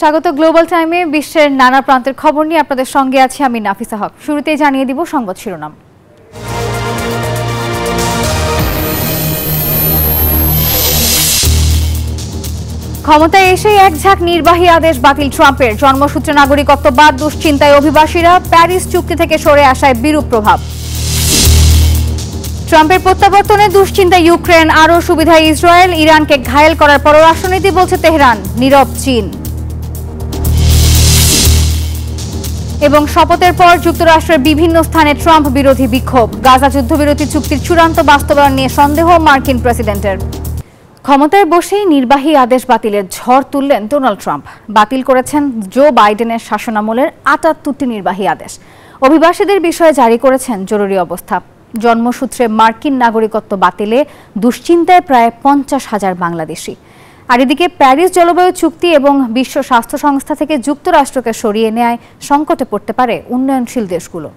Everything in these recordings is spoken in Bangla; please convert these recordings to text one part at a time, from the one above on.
স্বাগত গ্লোবাল টাইমে। বিশ্বের নানা প্রান্তের খবর নিয়ে আপনাদের সঙ্গে আছি আমি নাফিসা হক। শুরুতেই জানিয়ে দিব সংবাদ শিরোনাম। ক্ষমতায় এসেই এক ঝাঁক নির্বাহী আদেশ বাতিল ট্রাম্পের। জন্মসূত্রে নাগরিকত্ব বাদ, দুশ্চিন্তায় অভিবাসীরা। প্যারিস চুক্তি থেকে সরে আসায় বিরূপ প্রভাব। ট্রাম্পের প্রত্যাবর্তনে দুশ্চিন্তা ইউক্রেন, আরও সুবিধা ইসরায়েল। ইরানকে ঘায়েল করার পররাষ্ট্রনীতি বলছে তেহরান, নীরব চীন। এবং শপথের পর যুক্তরাষ্ট্রের বিভিন্ন স্থানে ট্রাম্প বিরোধী বিক্ষোভ। গাজা যুদ্ধবিরতি চুক্তির চূড়ান্ত বাস্তবায়ন নিয়ে সন্দেহ মার্কিন প্রেসিডেন্টের। ক্ষমতায় বসেই নির্বাহী আদেশ বাতিলের ঝড় তুললেন ডোনাল্ড ট্রাম্প। বাতিল করেছেন জো বাইডেনের শাসনামলের ৭৮টি নির্বাহী আদেশ। অভিবাসীদের বিষয়ে জারি করেছেন জরুরি অবস্থা। জন্মসূত্রে মার্কিন নাগরিকত্ব বাতিলে দুশ্চিন্তায় প্রায় ৫০,০০০ বাংলাদেশি। আর এদিকে প্যারিস জলবায়ু চুক্তি এবং বিশ্ব স্বাস্থ্য সংস্থা থেকে যুক্তরাষ্ট্রকে সরিয়ে নেয় সংকটে পড়তে পারে উন্নয়নশীল দেশগুলো।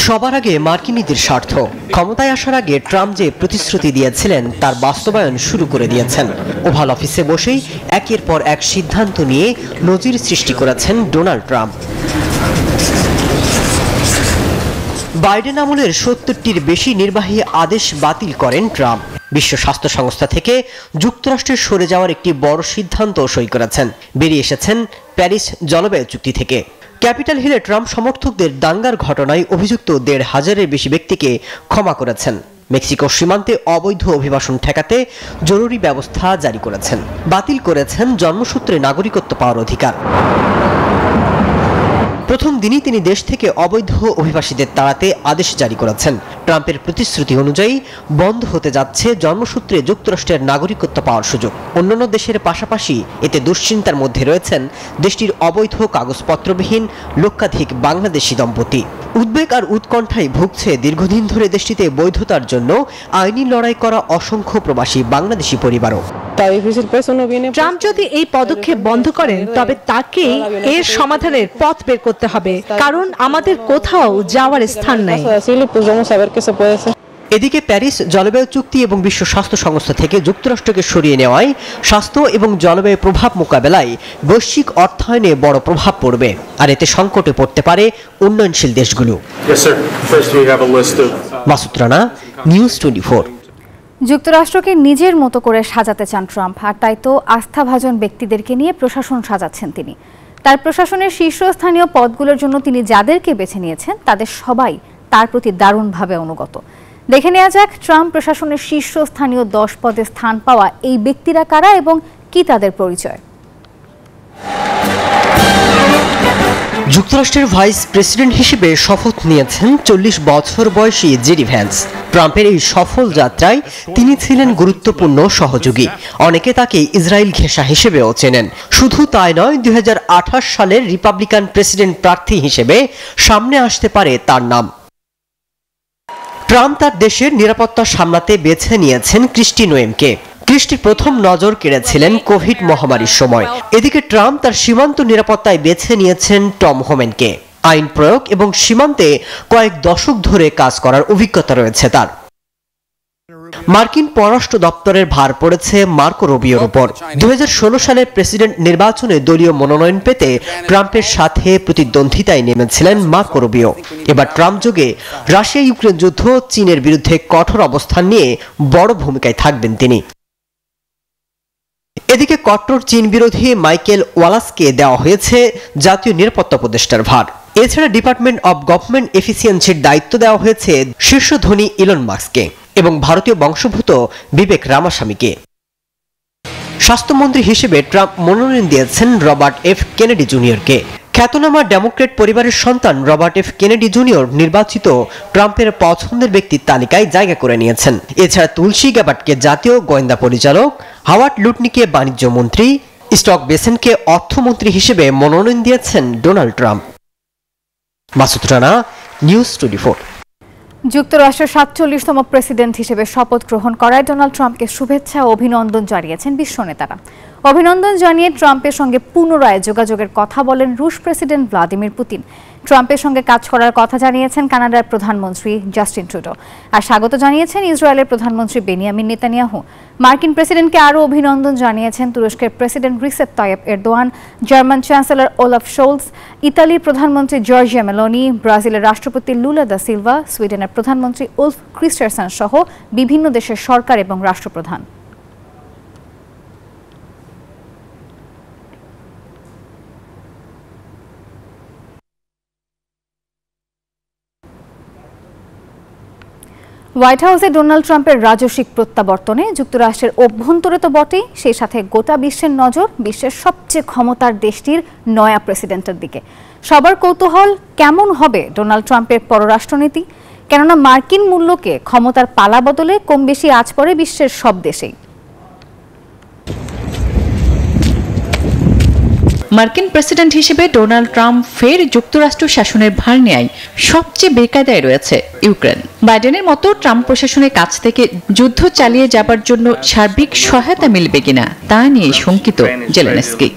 সবার আগে মার্কিনীদের স্বার্থ। ক্ষমতায় আসার আগে ট্রাম্প যে প্রতিশ্রুতি দিয়েছিলেন তার বাস্তবায়ন শুরু করে দিয়েছেন। ওভাল অফিসে বসেই একের পর এক সিদ্ধান্ত নিয়ে নজির সৃষ্টি করেছেন ডোনাল্ড ট্রাম্প। বাইডেন আমলের ৭০টির বেশি নির্বাহী আদেশ বাতিল করেন ট্রাম্প। বিশ্ব স্বাস্থ্য সংস্থা থেকে যুক্তরাষ্ট্রের সরে যাওয়ার একটি বড় সিদ্ধান্ত সই করেছেন। বেরিয়ে এসেছেন প্যারিস জলবায়ু চুক্তি থেকে। ক্যাপিটাল হিলে ট্রাম্প সমর্থকদের দাঙ্গার ঘটনায় অভিযুক্ত ১৫০০-এর বেশি ব্যক্তিকে ক্ষমা করেছেন। মেক্সিকো সীমান্তে অবৈধ অভিবাসন ঠেকাতে জরুরি ব্যবস্থা জারি করেছেন। বাতিল করেছেন জন্মসূত্রে নাগরিকত্ব পাওয়ার অধিকার। প্রথম দিনই তিনি দেশ থেকে অবৈধ অভিবাসীদের তাড়াতে আদেশ জারি করেছেন। ট্রাম্পের প্রতিশ্রুতি অনুযায়ী বন্ধ হতে যাচ্ছে জন্মসূত্রে যুক্তরাষ্ট্রের নাগরিকত্ব পাওয়ার সুযোগ। অন্যান্য দেশের পাশাপাশি এতে দুশ্চিন্তার মধ্যে রয়েছেন দেশটির অবৈধ কাগজপত্রবিহীন লক্ষাধিক বাংলাদেশি দম্পতি। উদ্বেগ আর উৎকণ্ঠায় ভুগছে দীর্ঘদিন ধরে দেশটিতে বৈধতার জন্য আইনি লড়াই করা অসংখ্য প্রবাসী বাংলাদেশি পরিবারও। ট্রাম্প যদি এই পদক্ষেপ বন্ধ করেন তবে তাকে এর সমাধানের পথ বের করতে হবে, কারণ আমাদের কোথাও যাওয়ার স্থান নাই। এদিকে প্যারিস জলবায়ু চুক্তি এবং বিশ্ব স্বাস্থ্য সংস্থা থেকে যুক্তরাষ্ট্রকে সরিয়ে নেওয়ায় স্বাস্থ্য এবং জলবায়ু প্রভাব মোকাবেলায় বৈশ্বিক অর্থায়নে বড় প্রভাব পড়বে, আর এতে সংকটে পড়তে পারে উন্নয়নশীল দেশগুলো। মাসুদ রানা, নিউজ 24। যুক্তরাষ্ট্রকে নিজের মতো করে সাজাতে চান ট্রাম্প, আর তাই তো আস্থাভাজন ব্যক্তিদেরকে নিয়ে প্রশাসন সাজাচ্ছেন তিনি। তার প্রশাসনের শীর্ষস্থানীয় পদগুলোর জন্য তিনি যাদেরকে বেছে নিয়েছেন তাদের সবাই তার প্রতি দারুণভাবে অনুগত। দেখে নেওয়া যাক ট্রাম্প প্রশাসনের শীর্ষস্থানীয় ১০ পদে স্থান পাওয়া এই ব্যক্তিরা কারা এবং কি তাদের পরিচয়। যুক্তরাষ্ট্রের ভাইস প্রেসিডেন্ট হিসেবে শপথ নিয়েছেন ৪০ বছর বয়সী জেডি ভ্যান্স। ট্রাম্পের এই সফল যাত্রায় তিনি ছিলেন গুরুত্বপূর্ণ সহযোগী। অনেকে তাকে ইসরায়েল ঘেঁষা হিসেবেও চেনেন। শুধু তাই নয়, ২০২৮ সালের রিপাবলিকান প্রেসিডেন্ট প্রার্থী হিসেবে সামনে আসতে পারে তার নাম। ট্রাম্প তার দেশের নিরাপত্তা সামলাতে বেছে নিয়েছেন ক্রিস্টি নোয়েমকে। ক্রিস্টি প্রথম নজর কেড়েছিলেন কোভিড মহামারীর সময়। এদিকে ট্রাম্প তার সীমান্ত নিরাপত্তায় বেছে নিয়েছেন টম হোম্যানকে। আইন প্রয়োগ এবং সীমান্তে কয়েক দশক ধরে কাজ করার অভিজ্ঞতা রয়েছে তার। মার্কিন পররাষ্ট্র দপ্তরের ভার পড়েছে মার্কো রুবিওর উপর। ২০১৬ সালের প্রেসিডেন্ট নির্বাচনে দলীয় মনোনয়ন পেতে ট্রাম্পের সাথে প্রতিদ্বন্দ্বিতায় নেমেছিলেন মার্কো রুবিও। এবার ট্রাম্প যুগে রাশিয়া ইউক্রেন যুদ্ধ, চীনের বিরুদ্ধে কঠোর অবস্থান নিয়ে বড় ভূমিকায় থাকবেন তিনি। এদিকে কট্টর চীন বিরোধী মাইকেল ওয়ালাসকে দেওয়া হয়েছে জাতীয় নিরাপত্তা উপদেষ্টার ভার। এছাড়া ডিপার্টমেন্ট অব গভর্নমেন্ট এফিসিয়েন্সির দায়িত্ব দেওয়া হয়েছে শীর্ষ ধনী ইলন মাস্ককে এবং ভারতীয় বংশোদ্ভূত বিবেক রামাস্বামীকে। স্বাস্থ্যমন্ত্রী হিসেবে ট্রাম্প মনোনয়ন দিয়েছেন রবার্ট এফ কেনেডি জুনিয়রকে। খ্যাতনামা ডেমোক্রেট পরিবারের সন্তান রবার্ট এফ কেনেডি জুনিয়র নির্বাচিত ট্রাম্পের পছন্দের ব্যক্তির তালিকায় জায়গা করে নিয়েছেন। এছাড়া তুলসী গ্যাবার্টকে জাতীয় গোয়েন্দা পরিচালক, হাওয়ার্ড লুটনিকে বাণিজ্য মন্ত্রী, স্টক বেসেনকে অর্থমন্ত্রী হিসেবে মনোনয়ন দিয়েছেন Donald Trump. Masud Rana, news 24। যুক্তরাষ্ট্রের ৪৭তম প্রেসিডেন্ট হিসেবে শপথ গ্রহণ করায় ডোনাল্ড ট্রাম্পকে শুভেচ্ছা ও অভিনন্দন জানিয়েছেন বিশ্ব নেতারা। অভিনন্দন জানিয়ে ট্রাম্পের সঙ্গে পুনরায় যোগাযোগের কথা বলেন রুশ প্রেসিডেন্ট ভ্লাদিমির পুতিন। ট্রাম্পের সঙ্গে কাজ করার কথা জানিয়েছেন কানাডার প্রধানমন্ত্রী জাস্টিন ট্রুডো আর স্বাগত জানিয়েছেন ইসরায়েলের প্রধানমন্ত্রী বেনিয়ামিন নেতানিয়াহু। মার্কিন প্রেসিডেন্টকে আরও অভিনন্দন জানিয়েছেন তুরস্কের president Recep Tayyip Erdogan, German chancellor Olaf Scholz, ইতালির প্রধানমন্ত্রী জর্জিয়া মেলোনি, ব্রাজিলের রাষ্ট্রপতি লুলা দা সিলভা, সুইডেনের প্রধানমন্ত্রী উলফ ক্রিস্টারসন সহ বিভিন্ন দেশের সরকার এবং রাষ্ট্রপ্রধান। হোয়াইট হাউসে ডোনাল্ড ট্রাম্পের রাজস্বিক প্রত্যাবর্তনে যুক্তরাষ্ট্রের অভ্যন্তরে তো বটেই, সেই সাথে গোটা বিশ্বের নজর বিশ্বের সবচেয়ে ক্ষমতার দেশটির নয়া প্রেসিডেন্টের দিকে। সবার কৌতূহল, কেমন হবে ডোনাল্ড ট্রাম্পের পররাষ্ট্রনীতি? কেননা মার্কিন মূল্যকে ক্ষমতার পালা বদলে কম বেশি আঁচ পড়ে বিশ্বের সব দেশেই। মার্কিন প্রেসিডেন্ট হিসেবে ডোনাল্ড ট্রাম্প ফের যুক্তরাষ্ট্র শাসনের ভার নেয় সবচেয়ে বেকায়দায় রয়েছে ইউক্রেন। বাইডেনের মতো ট্রাম্প প্রশাসনের কাছ থেকে যুদ্ধ চালিয়ে যাবার জন্য সার্বিক সহায়তা মিলবে কিনা তা নিয়ে শঙ্কিত জেলেনস্কি।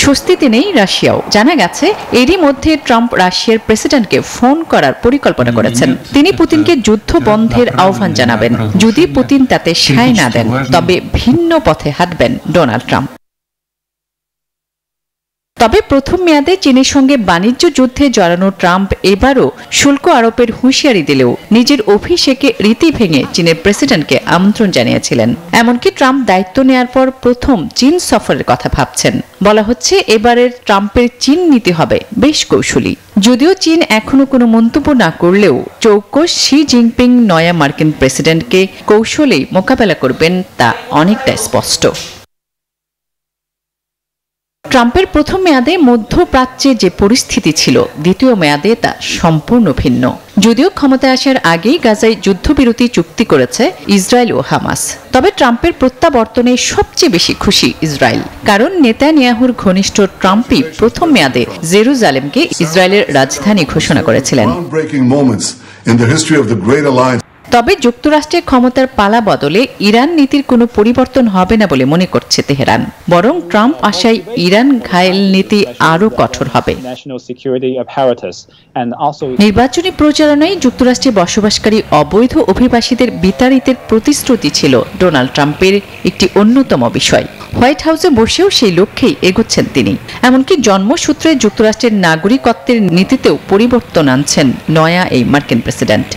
স্বস্তিতে নেই রাশিয়াও। জানা গেছে এরই মধ্যে ট্রাম্প রাশিয়ার প্রেসিডেন্টকে ফোন করার পরিকল্পনা করেছেন। তিনি পুতিনকে যুদ্ধ বন্ধের আহ্বান জানাবেন। যদি পুতিন তাতে সায় না দেন তবে ভিন্ন পথে হাঁটবেন ডোনাল্ড ট্রাম্প। তবে প্রথম মেয়াদে চীনের সঙ্গে বাণিজ্য যুদ্ধে জড়ানো ট্রাম্প এবারও শুল্ক আরোপের হুঁশিয়ারি দিলেও নিজের অভিষেকে রীতি ভেঙে চীনের প্রেসিডেন্টকে আমন্ত্রণ জানিয়েছিলেন। এমনকি ট্রাম্প দায়িত্ব নেয়ার পর প্রথম চীন সফরের কথা ভাবছেন। বলা হচ্ছে এবারের ট্রাম্পের চীন নীতি হবে বেশ কৌশলী। যদিও চীন এখনো কোনো মন্তব্য না করলেও চৌকস শি জিনপিং নয়া মার্কিন প্রেসিডেন্টকে কৌশলেই মোকাবেলা করবেন তা অনেকটা স্পষ্ট। ট্রাম্পের প্রথম মেয়াদে মধ্যপ্রাচ্যে যে পরিস্থিতি ছিল, দ্বিতীয় মেয়াদে তা সম্পূর্ণ ভিন্ন। যদিও ক্ষমতায় আসার আগেই গাজায় যুদ্ধবিরতি চুক্তি করেছে ইসরায়েল ও হামাস। তবে ট্রাম্পের প্রত্যাবর্তনে সবচেয়ে বেশি খুশি ইসরায়েল, কারণ নেতানিয়াহুর ঘনিষ্ঠ ট্রাম্পই প্রথম মেয়াদে জেরুজালেমকে ইসরায়েলের রাজধানী ঘোষণা করেছিলেন। তবে যুক্তরাষ্ট্রের ক্ষমতার পালা বদলে ইরান নীতির কোনো পরিবর্তন হবে না বলে মনে করছে তেহরান। বরং ট্রাম্প আশায় ইরান ঘায়েল নীতি আরও কঠোর হবে। নির্বাচনী প্রচারণায় যুক্তরাষ্ট্রে বসবাসকারী অবৈধ অভিবাসীদের বিতাড়িতের প্রতিশ্রুতি ছিল ডোনাল্ড ট্রাম্পের একটি অন্যতম বিষয়। হোয়াইট হাউসে বসেও সেই লক্ষ্যেই এগোচ্ছেন তিনি। এমনকি জন্মসূত্রে যুক্তরাষ্ট্রের নাগরিকত্বের নীতিতেও পরিবর্তন আনছেন নয়া এই মার্কিন প্রেসিডেন্ট।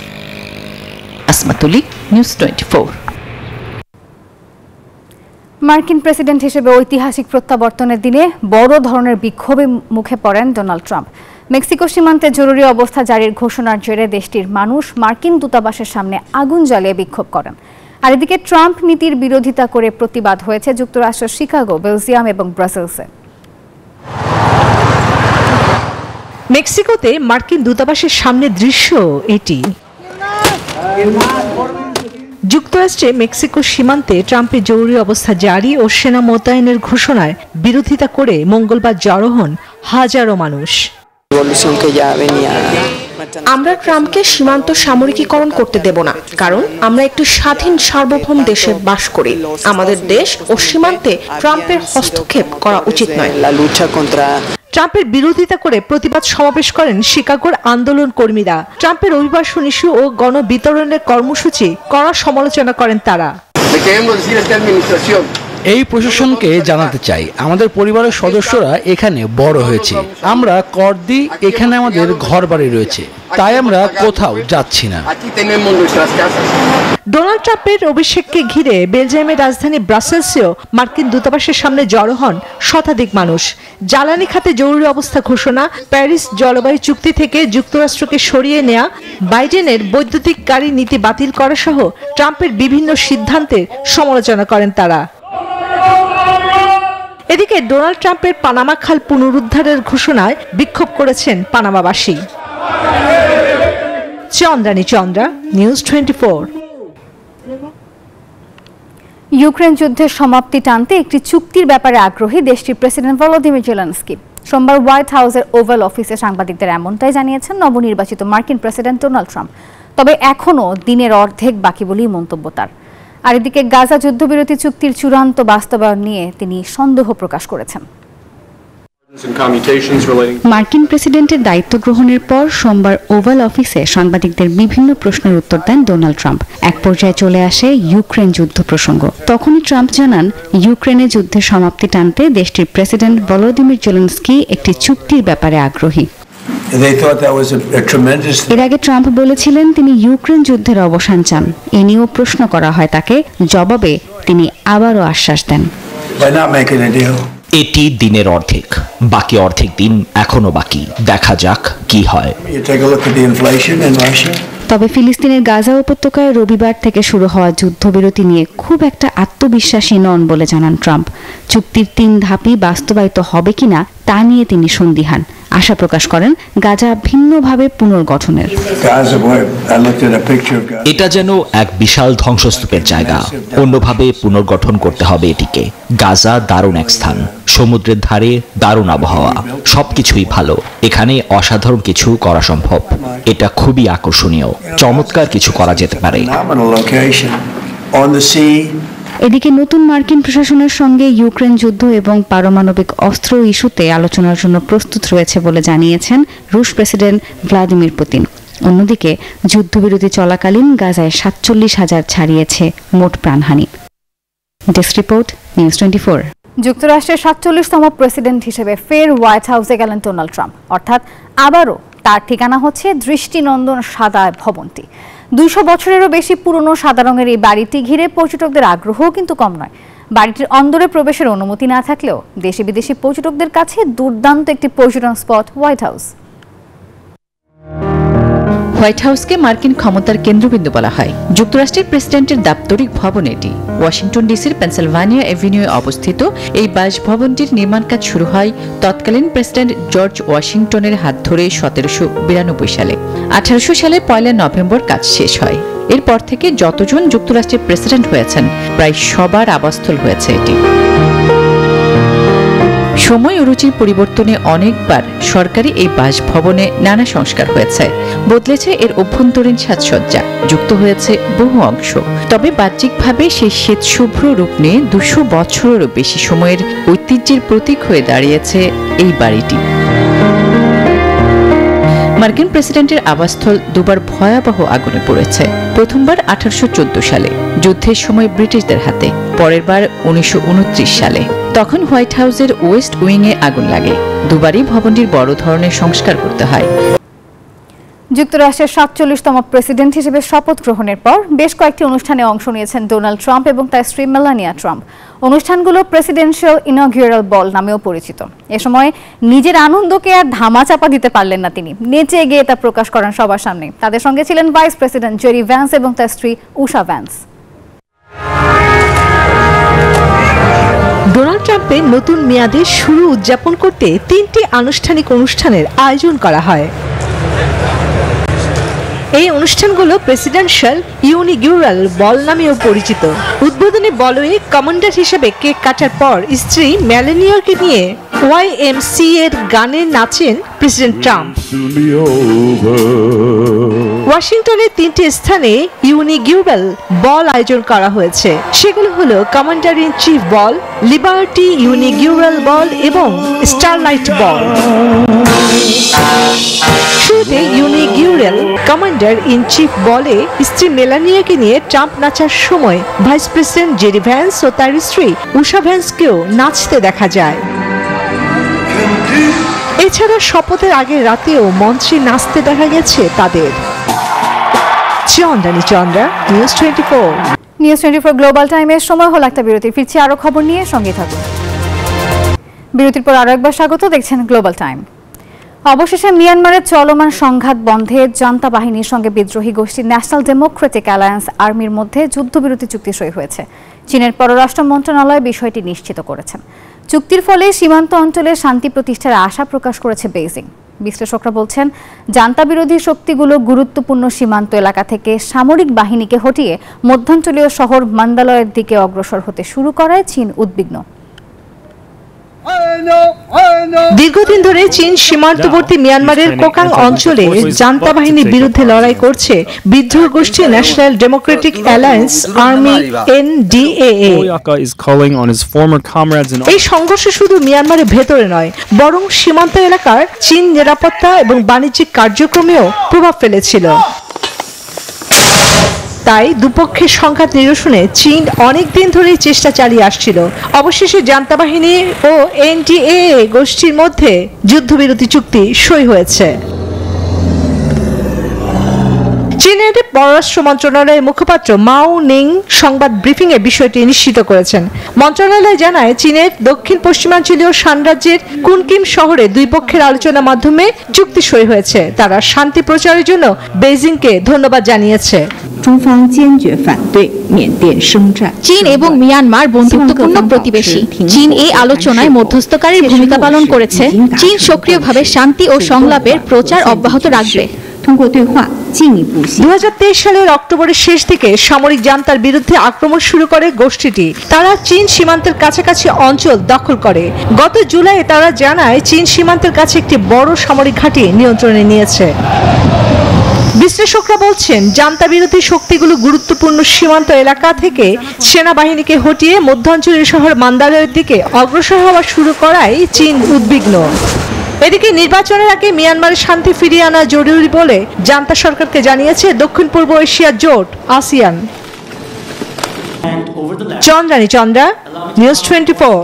আসমাতুলি, নিউজ 24। মার্কিন প্রেসিডেন্ট হিসেবে ঐতিহাসিক প্রত্যাবর্তনের দিনে বড় ধরনের বিক্ষোভে মুখে পড়েন ডোনাল্ড ট্রাম্প। মেক্সিকো সীমান্তে জরুরি অবস্থা জারির ঘোষণার জেরে দেশটির মানুষ মার্কিন দূতাবাসের সামনে আগুন জ্বালিয়ে বিক্ষোভ করেন। আর এদিকে ট্রাম্প নীতির বিরোধিতা করে প্রতিবাদ হয়েছে যুক্তরাষ্ট্রের শিকাগো, বেলজিয়াম এবং ব্রাসেলসে। মেক্সিকোতে মার্কিন দূতাবাসের সামনে দৃশ্য এটি। যুক্তরাষ্ট্রে মেক্সিকো সীমান্তে ট্রাম্পের জরুরি অবস্থা জারি ও সেনা মোতায়েনের ঘোষণায় বিরোধিতা করে মঙ্গলবার জড়ো হন হাজারো মানুষ। আমরা ট্রাম্পকে সীমান্ত সামরিকীকরণ করতে দেব না, কারণ আমরা একটি স্বাধীন সার্বভৌম দেশে বাস করি। আমাদের দেশ ও সীমান্তে ট্রাম্পের হস্তক্ষেপ করা উচিত নয়। ট্রাম্পের বিরোধিতা করে প্রতিবাদ সমাবেশ করেন শিকাগোর আন্দোলন কর্মীরা। ট্রাম্পের অভিবাসন ইস্যু ও গণবিতরণের কর্মসূচি কড়া সমালোচনা করেন তারা। এই প্রশাসনকে জানাতে চাই, আমাদের পরিবারের সদস্যরা এখানে বড় হয়েছে, আমরা কর দিই, এখানে আমাদের ঘর বাড়ি রয়েছে, তাই আমরা কোথাও যাচ্ছি না। ডোনাল্ড ট্রাম্পের অভিষেককে ঘিরে বেলজিয়ামের রাজধানী ব্রাসেলসেও মার্কিন দূতাবাসের সামনে জড়ো হন শতাধিক মানুষ। জ্বালানি খাতে জরুরি অবস্থা ঘোষণা, প্যারিস জলবায়ু চুক্তি থেকে যুক্তরাষ্ট্রকে সরিয়ে নেওয়া, বাইডেনের বৈদ্যুতিক গাড়ি নীতি বাতিল করা সহ ট্রাম্পের বিভিন্ন সিদ্ধান্তের সমালোচনা করেন তারা। এদিকে ডোনাল্ড ট্রাম্পের পানামা খাল পুনরুদ্ধারের ঘোষণায় বিক্ষোভ করেছেন পানামাবাসী। চন্দ্রানী চন্দ্রা, নিউজ 24। ইউক্রেন যুদ্ধের সমাপ্তি টানতে একটি চুক্তির ব্যাপারে আগ্রহী দেশটির প্রেসিডেন্ট ভলোদিমির জেলেনস্কি। সোমবার হোয়াইট হাউসের ওভাল অফিসে সাংবাদিকদের এমনটাই জানিয়েছেন নবনির্বাচিত মার্কিন প্রেসিডেন্ট ডোনাল্ড ট্রাম্প। তবে এখনও দিনের অর্ধেক বাকি বলেই মন্তব্য তার। আর এদিকে গাজা যুদ্ধবিরতি চুক্তির চূড়ান্ত বাস্তবায়ন নিয়ে তিনি সন্দেহ প্রকাশ করেছেন। মার্কিন প্রেসিডেন্টের দায়িত্ব গ্রহণের পর সোমবার ওভাল অফিসে সাংবাদিকদের বিভিন্ন প্রশ্নের উত্তর দেন ডোনাল্ড ট্রাম্প। এক পর্যায়ে চলে আসে ইউক্রেন যুদ্ধ প্রসঙ্গ। তখনই ট্রাম্প জানান, ইউক্রেনে যুদ্ধের সমাপ্তি টানতে দেশটির প্রেসিডেন্ট ভলোদিমির জেলেনস্কি একটি চুক্তির ব্যাপারে আগ্রহী। এর আগে ট্রাম্প বলেছিলেন তিনি ইউক্রেন যুদ্ধের অবসান চান। এ নিয়েও প্রশ্ন করা হয় তাকে। জবাবে তিনি আবারও আশ্বাস দেন, এটি দিনের অর্ধেক, বাকি অর্ধেক দিন এখনো বাকি, দেখা যাক কি হয়। তবে ফিলিস্তিনের গাজা উপত্যকায় রবিবার থেকে শুরু হওয়া যুদ্ধবিরতি নিয়ে খুব একটা আত্মবিশ্বাসী নন বলে জানান ট্রাম্প। চুক্তির 3 ধাপই বাস্তবায়িত হবে কিনা তা নিয়ে তিনি সন্দিহান। আশা প্রকাশ করেন গাজা ভিন্নভাবে পুনর্গঠনের। এটা যেন এক বিশাল ধ্বংসস্তূপের জায়গা, অন্যভাবে পুনর্গঠন করতে হবে এটিকে। গাজা দারুণ এক স্থান, সমুদ্রের ধারে দারুণ আবহাওয়া, সবকিছুই ভালো। এখানে অসাধারণ কিছু করা সম্ভব। এটা খুবই আকর্ষণীয়, চমৎকার কিছু করা যেতে পারে। এদিকে নতুন মার্কিন প্রশাসনের সঙ্গে ইউক্রেন যুদ্ধ এবং পারমাণবিক অস্ত্র ইস্যুতে আলোচনার জন্য প্রস্তুত রয়েছে বলে জানিয়েছেন রুশ প্রেসিডেন্ট ভ্লাদিমির পুতিন। অন্যদিকে যুদ্ধবিরতি চলাকালীন গাজায় 47,000 ছাড়িয়েছে মোট প্রাণহানি। Desk report, news 24। যুক্তরাষ্ট্রের 47তম প্রেসিডেন্ট হিসেবে ফের হোয়াইট হাউসে গেলেন ডোনাল্ড ট্রাম্প। অর্থাৎ আবারও তার ঠিকানা হচ্ছে দৃষ্টিনন্দন সাদা ভবনটি। 200 বছরেরও বেশি পুরনো সাদা রঙের এই বাড়িটি ঘিরে পর্যটকদের আগ্রহও কিন্তু কম নয়। বাড়িটির অন্দরে প্রবেশের অনুমতি না থাকলেও দেশি বিদেশি পর্যটকদের কাছে দুর্দান্ত একটি পর্যটন স্পট হোয়াইট হাউস। হোয়াইট হাউসকে মার্কিন ক্ষমতার কেন্দ্রবিন্দু বলা হয়। যুক্তরাষ্ট্রের প্রেসিডেন্টের দাপ্তরিক ভবন এটি। ওয়াশিংটন ডিসির পেনসিলভানিয়া এভিনিউয়ে অবস্থিত এই বাসভবনটির নির্মাণ কাজ শুরু হয় তৎকালীন প্রেসিডেন্ট জর্জ ওয়াশিংটনের হাত ধরে 1792 সালে। 1800 সালে 1 নভেম্বর কাজ শেষ হয়। এরপর থেকে যতজন যুক্তরাষ্ট্রের প্রেসিডেন্ট হয়েছেন প্রায় সবার আবাসস্থল হয়েছে এটি। সময় ও রুচির পরিবর্তনে অনেকবার সরকারি এই বাসভবনে নানা সংস্কার হয়েছে। বদলেছে এর অভ্যন্তরীণ সাজসজ্জা, যুক্ত হয়েছে বহু অংশ। তবে বাহ্যিকভাবে সেই শ্বেতশুভ্র রূপ নিয়ে 200 বছরেরও বেশি সময়ের ঐতিহ্যের প্রতীক হয়ে দাঁড়িয়েছে এই বাড়িটি। মার্কিন প্রেসিডেন্টের আবাসস্থল দুবার ভয়াবহ আগুনে পড়েছে। প্রথমবার 1814 সালে, যুদ্ধের সময় ব্রিটিশদের হাতে। পরের বার 1929 সালে, তখন হোয়াইট হাউসের ওয়েস্ট উইংয়ে আগুন লাগে। দুবারই ভবনটির বড় ধরনের সংস্কার করতে হয়। যুক্তরাষ্ট্রের 47তম প্রেসিডেন্ট হিসেবে শপথ গ্রহণের পর বেশ কয়েকটি অনুষ্ঠানে অংশ নিয়েছেন ডোনাল্ড ট্রাম্প এবং তার স্ত্রী মেলানিয়া ট্রাম্প। অনুষ্ঠানগুলো প্রেসিডেন্সিয়াল ইনঅগুরাল বল নামেও পরিচিত। এ সময় নিজের আনন্দকে আর ধামাচাপা দিতে পারলেন না তিনি, নেচে গিয়ে তা প্রকাশ করেন সবার সামনে। তাদের সঙ্গে ছিলেন ভাইস প্রেসিডেন্ট জেরি ভ্যান্স এবং তার স্ত্রী উষা ভ্যান্স। ডোনাল্ড ট্রাম্পের নতুন মেয়াদের শুরু উদযাপন করতে 3টি আনুষ্ঠানিক অনুষ্ঠানের আয়োজন করা হয়। এই অনুষ্ঠানগুলো প্রেসিডেন্সিয়াল ইনঅগুরাল বল নামেও পরিচিত। উদ্বোধনী বলে কমান্ডার হিসেবে কেক কাটার পর স্ত্রী মেলানিয়াকে নিয়ে YMCA এর গানে নাচেন প্রেসিডেন্ট ট্রাম্প। ওয়াশিংটনের 3টি স্থানে ইনঅগুরাল বল আয়োজন করা হয়েছে। সেগুলো হলো commander in chief ball, liberty inaugural ball এবং স্টারলাইট বল। শুরুতে ইনঅগুরাল কমান্ডার ইন চিফ বলে স্ত্রী মেলানিয়াকে নিয়ে ট্রাম্প নাচার সময় ভাইস প্রেসিডেন্ট জেরি ভ্যান্স ও তার স্ত্রী উষা ভ্যান্সকেও নাচতে দেখা যায়। এছাড়া শপথের আগের রাতেও মঞ্চে নাচতে দেখা গেছে তাদের। চন্দ্রা, নিউজ 24। নিউজ 24 গ্লোবাল টাইমের সময় হলো একটা বিরতি। ফিরছি আরো খবর নিয়ে, সঙ্গে থাকুন। বিরতির পর আরো একবার স্বাগত, দেখছেন গ্লোবাল টাইম। অবশেষে মিয়ানমারের চলমান সংঘাত বন্ধে জান্তা বাহিনীর সঙ্গে বিদ্রোহী গোষ্ঠী ন্যাশনাল ডেমোক্রেটিক অ্যালায়েন্স আর্মির মধ্যে যুদ্ধবিরতি চুক্তি সই হয়েছে। চীনের পররাষ্ট্র মন্ত্রণালয় বিষয়টি নিশ্চিত করেছেন। চুক্তির ফলে সীমান্ত অঞ্চলে শান্তি প্রতিষ্ঠার আশা প্রকাশ করেছে বেইজিং। বিশ্লেষকরা বলছেন, জান্তা বিরোধী শক্তিগুলো গুরুত্বপূর্ণ সীমান্ত এলাকা থেকে সামরিক বাহিনীকে হটিয়ে মধ্যাঞ্চলীয় শহর মান্দালয়ের দিকে অগ্রসর হতে শুরু করায় চীন উদ্বিগ্ন। দীর্ঘদিন ধরে চীন সীমান্তবর্তী মিয়ানমারের কোকাং অঞ্চলে জান্তা বাহিনীর বিরুদ্ধে লড়াই করছে বিদ্রোহ গোষ্ঠী national Democratic alliance army NDAA। এই সংঘর্ষ শুধু মিয়ানমারের ভেতরে নয়, বরং সীমান্ত এলাকার চীন নিরাপত্তা এবং বাণিজ্যিক কার্যক্রমেও প্রভাব ফেলেছিল। তাই দুপক্ষের সংঘাত নিরসনে চীন অনেক দিন ধরেই চেষ্টা চালিয়ে আসছিল। অবশেষে জান্তা বাহিনী ও NDAA গোষ্ঠীর মধ্যে যুদ্ধবিরতি চুক্তি সই হয়েছে। চীনের পররাষ্ট্র মন্ত্রণালয়ের মুখপাত্র মাও নিং সংবাদ ব্রিফিং এ বিষয়টি নিশ্চিত করেছেন। মন্ত্রণালয় জানায়, চীনের দক্ষিণ পশ্চিমাঞ্চলীয় শান রাজ্যের কুনকিম শহরে দুই পক্ষের আলোচনার মাধ্যমে চুক্তি সই হয়েছে। তারা শান্তি প্রচারের জন্য বেইজিংকে ধন্যবাদ জানিয়েছে। চীন এবং মিয়ানমার বন্ধুত্বপূর্ণ প্রতিবেশী। চীন এই আলোচনায় মধ্যস্থকারীর ভূমিকা পালন করেছে। চীন সক্রিয়ভাবে শান্তি ও সংলাপের প্রচার অব্যাহত রাখবে। 2023 সালের অক্টোবরের শেষ দিকে সামরিক জান্তার বিরুদ্ধে আক্রমণ শুরু করে গোষ্ঠীটি। তারা চীন সীমান্তের কাছাকাছি অঞ্চল দখল করে। গত জুলাইয়ে তারা জানায়, চীন সীমান্তের কাছে একটি বড় সামরিক ঘাঁটি নিয়ন্ত্রণে নিয়েছে। বিশ্লেষকরা বলছেন, জান্তা বিরোধী শক্তিগুলো গুরুত্বপূর্ণ সীমান্ত এলাকা থেকে সেনাবাহিনীকে হটিয়ে মধ্যাঞ্চলীয় শহর মান্দালয়ের দিকে অগ্রসর হওয়া শুরু করায় চীন উদ্বিগ্ন। এদিকে নির্বাচনের আগে মিয়ানমারের শান্তি ফিরিয়ে আনা জরুরি বলে জান্তা সরকারকে জানিয়েছে দক্ষিণ পূর্ব এশিয়া জোট আসিয়ান। চন্দ্রানী চন্দ্রা, নিউজ 24।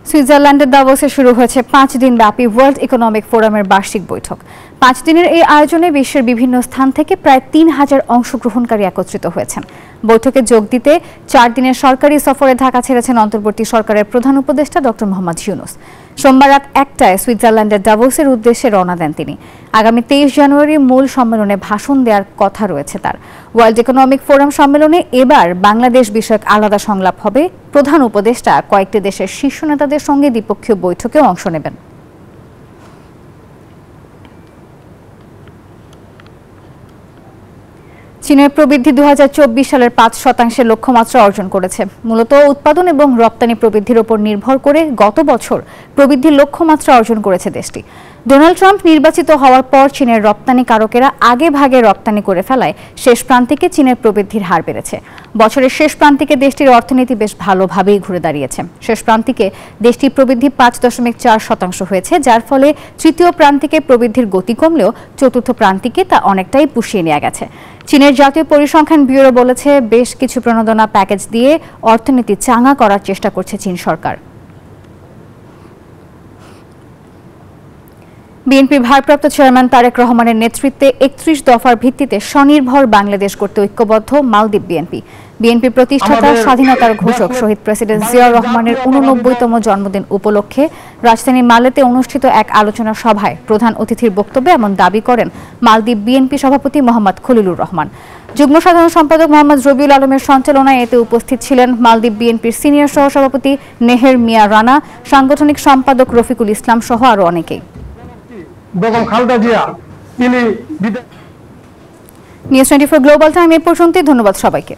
সুইজারল্যান্ডের দাভোসে শুরু হয়েছে 5 দিন ব্যাপী ওয়ার্ল্ড ইকোনমিক ফোরামের বার্ষিক বৈঠক। 5 দিনের এই আয়োজনে বিশ্বের বিভিন্ন স্থান থেকে প্রায় 3000 অংশগ্রহণকারী একত্রিত হয়েছেন। বৈঠকে যোগ দিতে 4 দিনের সরকারি সফরে ঢাকা ছেড়েছেন অন্তর্বর্তী সরকারের প্রধান উপদেষ্টা ডক্টর মোহাম্মদ ইউনূস। সোমবার রাত 1টায় সুইজারল্যান্ডের দাভোসের উদ্দেশ্যে রওনা দেন তিনি। আগামী 23 জানুয়ারি মূল সম্মেলনে ভাষণ দেওয়ার কথা রয়েছে তার। ওয়ার্ল্ড ইকোনমিক ফোরাম সম্মেলনে এবার বাংলাদেশ বিষয়ক আলাদা সংলাপ হবে। প্রধান উপদেষ্টা কয়েকটি দেশের শীর্ষ নেতাদের সঙ্গে দ্বিপক্ষীয় বৈঠকেও অংশ নেবেন। চীনের প্রবৃদ্ধি 2024 সালের 5% লক্ষ্যমাত্রা অর্জন করেছে। মূলত উৎপাদন এবং রপ্তানি প্রবৃদ্ধির উপর নির্ভর করে গত বছর প্রবৃদ্ধির লক্ষ্যমাত্রা অর্জন করেছে দেশটি। ডোনাল্ড ট্রাম্প নির্বাচিত হওয়ার পর চীনের রপ্তানিকারকেরা আগে ভাগে রপ্তানি করে ফেলায় শেষ প্রান্তিকে চীনের প্রবৃদ্ধির হার বেড়েছে। বছরের শেষ প্রান্তিকে দেশটির অর্থনীতি বেশ ভালোভাবেই ঘুরে দাঁড়িয়েছে। শেষ প্রান্তিকে দেশটির প্রবৃদ্ধি 5.4% হয়েছে, যার ফলে তৃতীয় প্রান্তিকে প্রবৃদ্ধির গতি কমলেও চতুর্থ প্রান্তিকে তা অনেকটাই পুষিয়ে নেওয়া গেছে। চীনের জাতীয় পরিসংখ্যান ব্যুরো বলেছে, বেশ কিছু প্রণোদনা প্যাকেজ দিয়ে অর্থনীতি চাঙা করার চেষ্টা করছে চীন সরকার। বিএনপির ভারপ্রাপ্ত চেয়ারম্যান তারেক রহমানের নেতৃত্বে 31 দফার ভিত্তিতে স্বনির্ভর বাংলাদেশ করতে ঐক্যবদ্ধ মালদ্বীপ বিএনপি। বিএনপি প্রতিষ্ঠাতা স্বাধীনতার ঘোষক শহীদ প্রেসিডেন্ট জিয়াউর রহমানের 89তম জন্মদিন উপলক্ষে রাজধানী মালেতে অনুষ্ঠিত এক আলোচনা সভায় প্রধান অতিথির বক্তব্যে এমন দাবি করেন মালদ্বীপ বিএনপি সভাপতি মোহাম্মদ খলিলুর রহমান। যুগ্ম সাধারণ সম্পাদক মোহাম্মদ রবিউল আলমের সঞ্চালনায় এতে উপস্থিত ছিলেন মালদ্বীপ বিএনপির সিনিয়র সহসভাপতি নেহের মিয়া রানা, সাংগঠনিক সম্পাদক রফিকুল ইসলাম সহ আরো অনেকেই। নিউজ 24 গ্লোবাল টাইম এ পর্যন্ত। ধন্যবাদ সবাইকে।